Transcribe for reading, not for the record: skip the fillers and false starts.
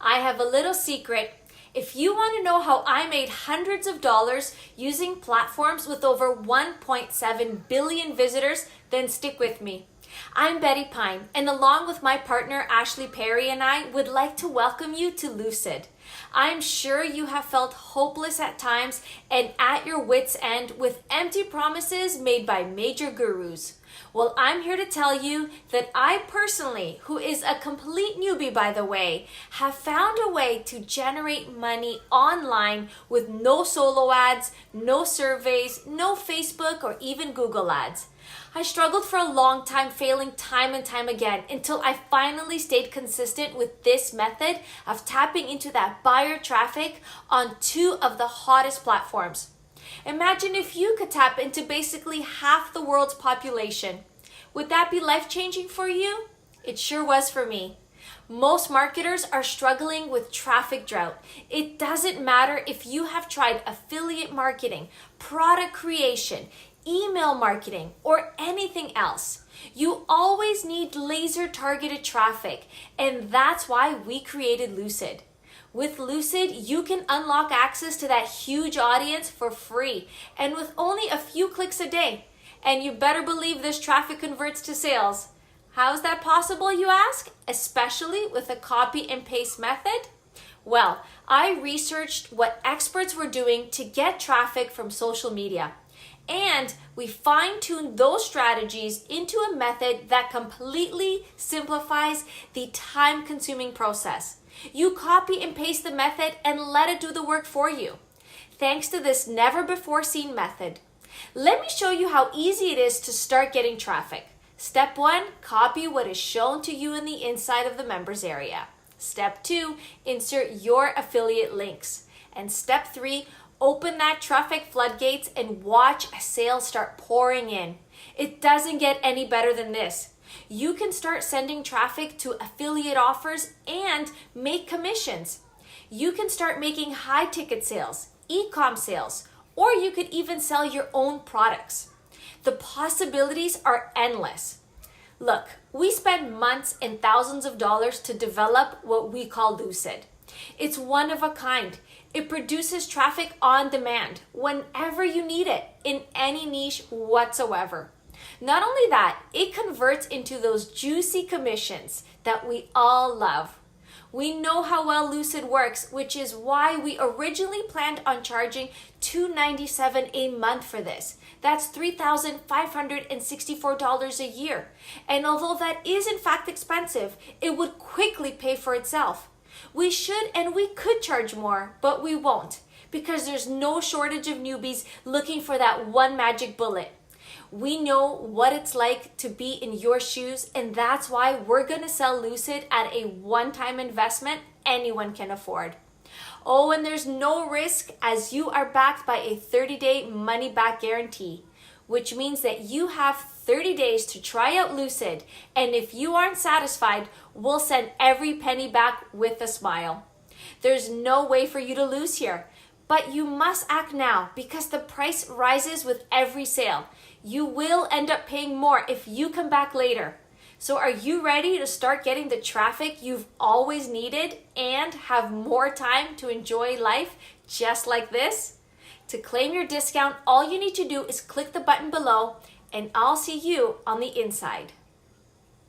I have a little secret. If you want to know how I made hundreds of dollars using platforms with over 1.7 billion visitors, then stick with me. I'm Betty Pine, and along with my partner Ashley Parry and I would like to welcome you to Lucid. I'm sure you have felt hopeless at times and at your wits' end with empty promises made by major gurus. Well, I'm here to tell you that I personally, who is a complete newbie by the way, have found a way to generate money online with no solo ads, no surveys, no Facebook or even Google ads. I struggled for a long time, failing time and time again until I finally stayed consistent with this method of tapping into that buyer traffic on two of the hottest platforms. Imagine if you could tap into basically half the world's population. Would that be life-changing for you? It sure was for me. Most marketers are struggling with traffic drought. It doesn't matter if you have tried affiliate marketing, product creation, email marketing, or anything else. You always need laser-targeted traffic, and that's why we created Lucid. With Lucid, you can unlock access to that huge audience for free and with only a few clicks a day. And you better believe this traffic converts to sales. How is that possible, you ask? Especially with a copy and paste method? Well, I researched what experts were doing to get traffic from social media. And we fine-tuned those strategies into a method that completely simplifies the time-consuming process. You copy and paste the method and let it do the work for you. Thanks to this never-before-seen method. Let me show you how easy it is to start getting traffic. Step 1, copy what is shown to you in the inside of the members area. Step 2, insert your affiliate links. And step 3, open that traffic floodgates and watch sales start pouring in. It doesn't get any better than this. You can start sending traffic to affiliate offers and make commissions. You can start making high-ticket sales, e-com sales, or you could even sell your own products. The possibilities are endless. Look, we spend months and thousands of dollars to develop what we call Lucid. It's one of a kind. It produces traffic on demand whenever you need it in any niche whatsoever. Not only that, it converts into those juicy commissions that we all love. We know how well Lucid works, which is why we originally planned on charging $297 a month for this. That's $3,564 a year. And although that is in fact expensive, it would quickly pay for itself. We should and we could charge more, but we won't, because there's no shortage of newbies looking for that one magic bullet. We know what it's like to be in your shoes, and that's why we're going to sell Lucid at a one-time investment anyone can afford. Oh, and there's no risk as you are backed by a 30-day money-back guarantee, which means that you have 30 days to try out Lucid, and if you aren't satisfied, we'll send every penny back with a smile. There's no way for you to lose here, but you must act now because the price rises with every sale. You will end up paying more if you come back later. So are you ready to start getting the traffic you've always needed and have more time to enjoy life just like this? To claim your discount, all you need to do is click the button below, and I'll see you on the inside.